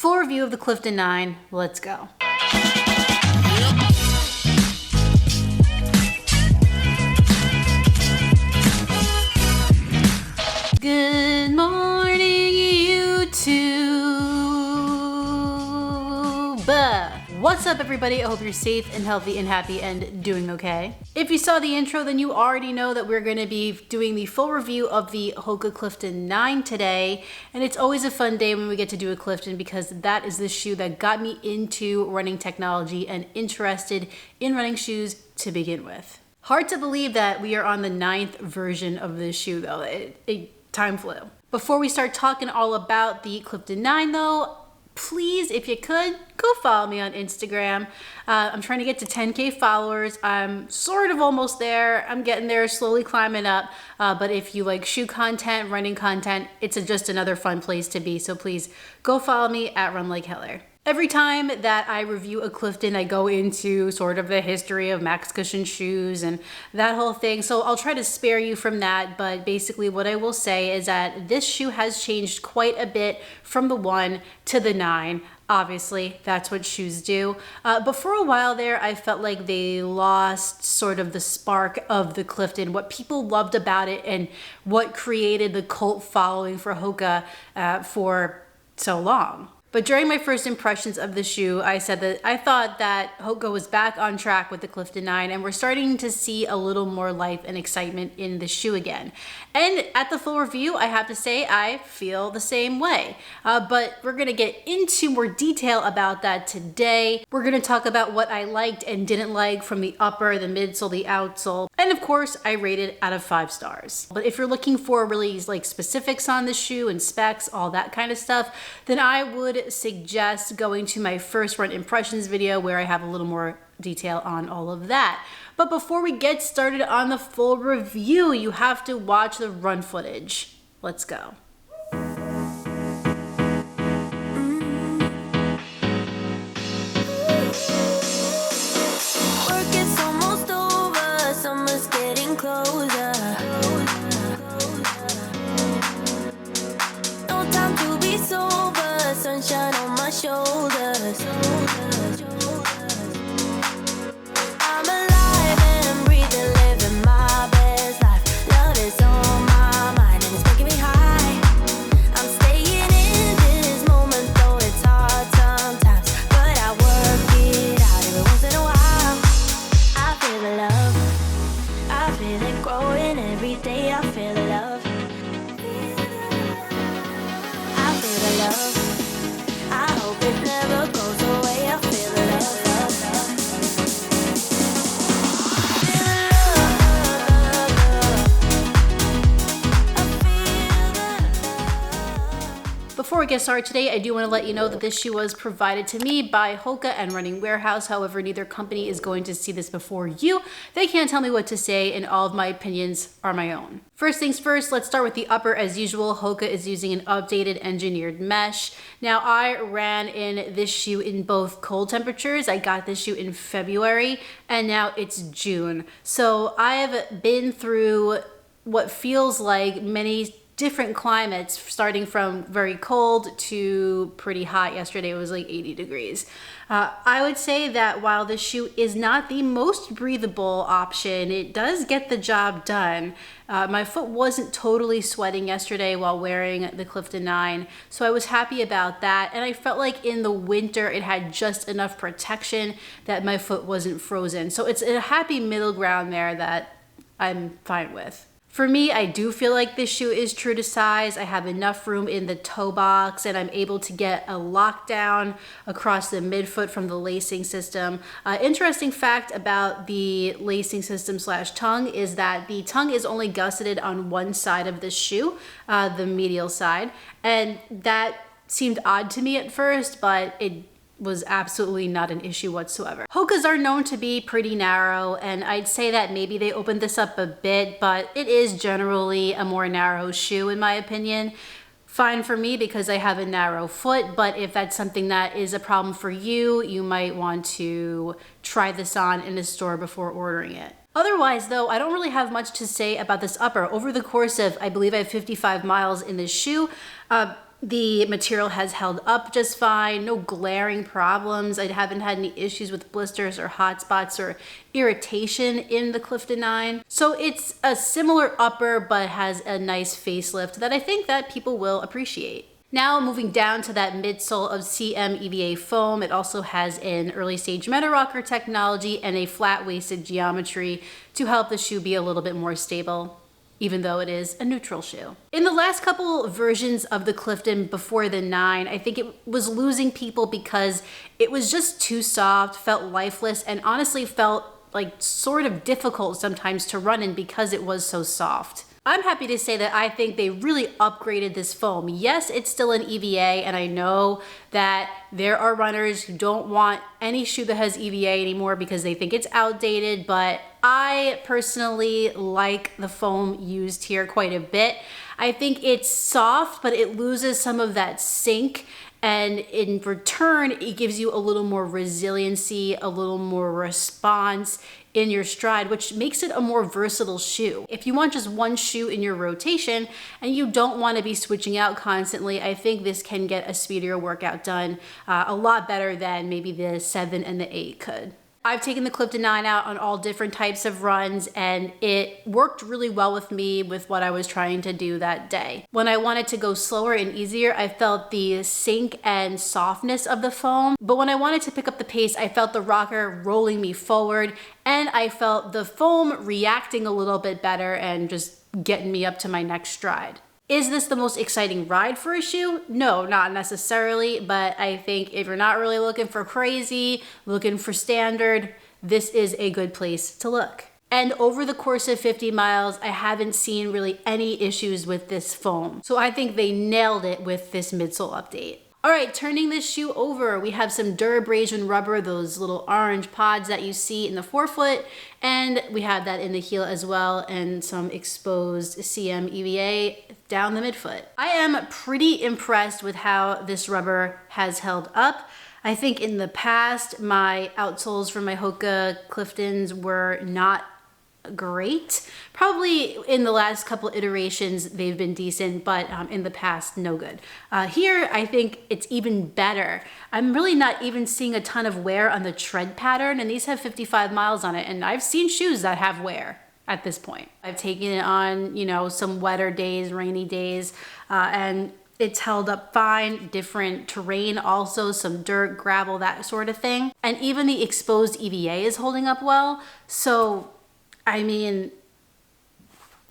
Full review of the Clifton 9, let's go. Good morning, YouTube. What's up, everybody? I hope you're safe and healthy and happy and doing okay. If you saw the intro, then you already know that we're going to be doing the full review of the Hoka Clifton 9 today. And it's always a fun day when we get to do a Clifton because that is the shoe that got me into running technology and interested in running shoes to begin with. Hard to believe that we are on the 9th version of this shoe, though. Time flew. Before we start talking all about the Clifton 9, though, please, if you could, go follow me on Instagram. I'm trying to get to 10K followers. I'm sort of almost there. I'm getting there, slowly climbing up. But if you like shoe content, running content, it's just another fun place to be. So please go follow me at Run Like Heller. Every time that I review a Clifton, I go into sort of the history of max cushion shoes and that whole thing. So I'll try to spare you from that. But basically what I will say is that this shoe has changed quite a bit from the 1 to the 9. Obviously, that's what shoes do. But for a while there, I felt like they lost sort of the spark of the Clifton, what people loved about it and what created the cult following for Hoka for so long. But during my first impressions of the shoe, I said that I thought that Hoka was back on track with the Clifton 9 and we're starting to see a little more life and excitement in the shoe again. And at the full review, I have to say I feel the same way. But we're going to get into more detail about that today. We're going to talk about what I liked and didn't like from the upper, the midsole, the outsole. And of course, I rated out of 5 stars. But if you're looking for really like specifics on the shoe and specs, all that kind of stuff, then I would suggest going to my first run impressions video where I have a little more detail on all of that. But before we get started on the full review, you have to watch the run footage. Let's go. Work is almost over, summer's getting closer. No time to be sober, sunshine on my shoulders. I'm alive and breathing, living my best life. Love is on my mind and it's making me high. I'm staying in this moment, though it's hard sometimes, but I work it out every once in a while. I feel the love, I feel it growing every day. I feel the love, I feel the love. I hope it never goes away. I feel the love, love, love. Feel the love, love, love. I feel the love. Before we get started today, I do want to let you know that this shoe was provided to me by Hoka and Running Warehouse. However, neither company is going to see this before you. They can't tell me what to say, and all of my opinions are my own. First things first, let's start with the upper. As usual, Hoka is using an updated engineered mesh. Now, I ran in this shoe in both cold temperatures. I got this shoe in February, and now it's June. So I have been through what feels like many different climates, starting from very cold to pretty hot. Yesterday it was like 80 degrees. I would say that while this shoe is not the most breathable option, it does get the job done. My foot wasn't totally sweating yesterday while wearing the Clifton 9, so I was happy about that. And I felt like in the winter it had just enough protection that my foot wasn't frozen. So it's a happy middle ground there that I'm fine with. For me, I do feel like this shoe is true to size. I have enough room in the toe box and I'm able to get a lockdown across the midfoot from the lacing system. Interesting fact about the lacing system / tongue is that the tongue is only gusseted on one side of the shoe, the medial side. And that seemed odd to me at first, but it was absolutely not an issue whatsoever. Hokas are known to be pretty narrow, and I'd say that maybe they opened this up a bit, but it is generally a more narrow shoe in my opinion. Fine for me because I have a narrow foot, but if that's something that is a problem for you, you might want to try this on in a store before ordering it. Otherwise though, I don't really have much to say about this upper. Over the course of, I believe I have 55 miles in this shoe, The material has held up just fine, no glaring problems. I haven't had any issues with blisters or hot spots or irritation in the Clifton 9. So it's a similar upper but has a nice facelift that I think that people will appreciate. Now moving down to that midsole of CM EVA foam, it also has an early stage meta rocker technology and a flat waisted geometry to help the shoe be a little bit more stable, even though it is a neutral shoe. In the last couple versions of the Clifton before the 9, I think it was losing people because it was just too soft, felt lifeless, and honestly felt like sort of difficult sometimes to run in because it was so soft. I'm happy to say that I think they really upgraded this foam. Yes, it's still an EVA, and I know that there are runners who don't want any shoe that has EVA anymore because they think it's outdated, but I personally like the foam used here quite a bit. I think it's soft, but it loses some of that sink, and in return, it gives you a little more resiliency, a little more response in your stride, which makes it a more versatile shoe. If you want just one shoe in your rotation and you don't want to be switching out constantly, I think this can get a speedier workout done a lot better than maybe the 7 and the 8 could. I've taken the Clifton 9 out on all different types of runs, and it worked really well with me with what I was trying to do that day. When I wanted to go slower and easier, I felt the sink and softness of the foam, but when I wanted to pick up the pace, I felt the rocker rolling me forward, and I felt the foam reacting a little bit better and just getting me up to my next stride. Is this the most exciting ride for a shoe? No, not necessarily, but I think if you're not really looking for crazy, looking for standard, this is a good place to look. And over the course of 50 miles, I haven't seen really any issues with this foam. So I think they nailed it with this midsole update. All right, turning this shoe over, we have some Durabrasion rubber, those little orange pods that you see in the forefoot, and we have that in the heel as well, and some exposed CM EVA down the midfoot. I am pretty impressed with how this rubber has held up. I think in the past, my outsoles for my Hoka Cliftons were not great. Probably in the last couple iterations they've been decent, but in the past no good. Here I think it's even better. I'm really not even seeing a ton of wear on the tread pattern, and these have 55 miles on it, and I've seen shoes that have wear at this point. I've taken it on, some wetter days, rainy days, and it's held up fine. Different terrain also, some dirt, gravel, that sort of thing. And even the exposed EVA is holding up well. So I mean,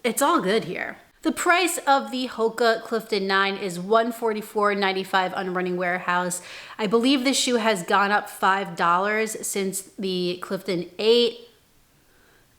it's all good here. The price of the Hoka Clifton 9 is $144.95 on Running Warehouse. I believe this shoe has gone up $5 since the Clifton 8.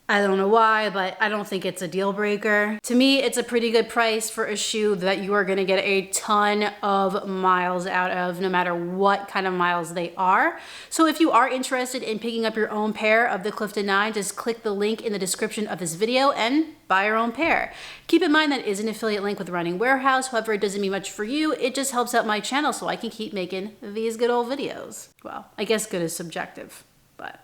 I don't know why, but I don't think it's a deal breaker. To me, it's a pretty good price for a shoe that you are gonna get a ton of miles out of, no matter what kind of miles they are. So if you are interested in picking up your own pair of the Clifton 9, just click the link in the description of this video and buy your own pair. Keep in mind that it is an affiliate link with Running Warehouse. However, it doesn't mean much for you. It just helps out my channel so I can keep making these good old videos. Well, I guess good is subjective, but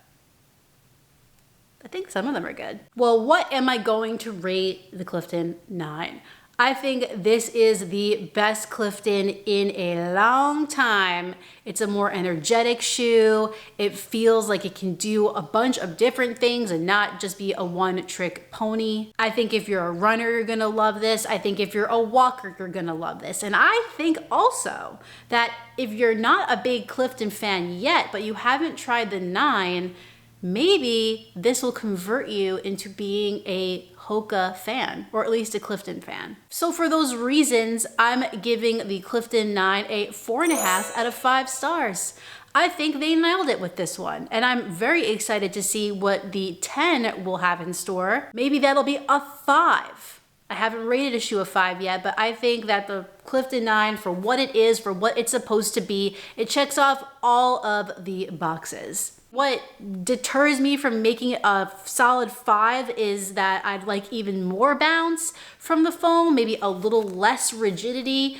I think some of them are good. Well, what am I going to rate the Clifton 9? I think this is the best Clifton in a long time. It's a more energetic shoe. It feels like it can do a bunch of different things and not just be a one-trick pony. I think if you're a runner, you're gonna love this. I think if you're a walker, you're gonna love this. And I think also that if you're not a big Clifton fan yet, but you haven't tried the 9, maybe this will convert you into being a Hoka fan, or at least a Clifton fan. So for those reasons, I'm giving the Clifton 9 a 4.5 out of 5 stars. I think they nailed it with this one, and I'm very excited to see what the 10 will have in store. Maybe that'll be a 5. I haven't rated a shoe a 5 yet, but I think that the Clifton 9, for what it is, for what it's supposed to be, it checks off all of the boxes. What deters me from making it a solid 5 is that I'd like even more bounce from the foam, maybe a little less rigidity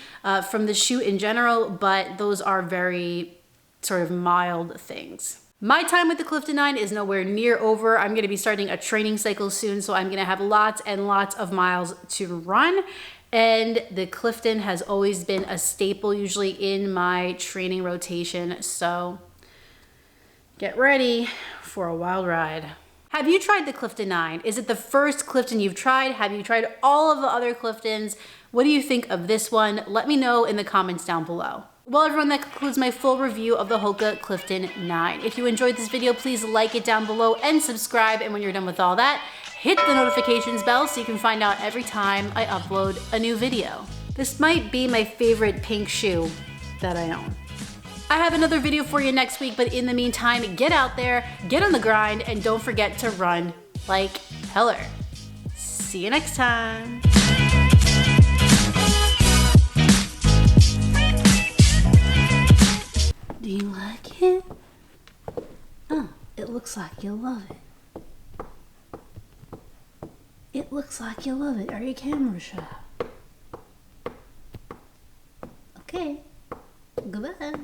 from the shoe in general, but those are very sort of mild things. My time with the Clifton 9 is nowhere near over. I'm gonna be starting a training cycle soon, so I'm gonna have lots and lots of miles to run. And the Clifton has always been a staple usually in my training rotation. So get ready for a wild ride. Have you tried the Clifton 9? Is it the first Clifton you've tried? Have you tried all of the other Cliftons? What do you think of this one? Let me know in the comments down below. Well, everyone, that concludes my full review of the Hoka Clifton 9. If you enjoyed this video, please like it down below and subscribe. And when you're done with all that, hit the notifications bell so you can find out every time I upload a new video. This might be my favorite pink shoe that I own. I have another video for you next week, but in the meantime, get out there, get on the grind, and don't forget to run like heller. See you next time. Do you like it? Oh, it looks like you'll love it. It looks like you'll love it. Are you camera shy?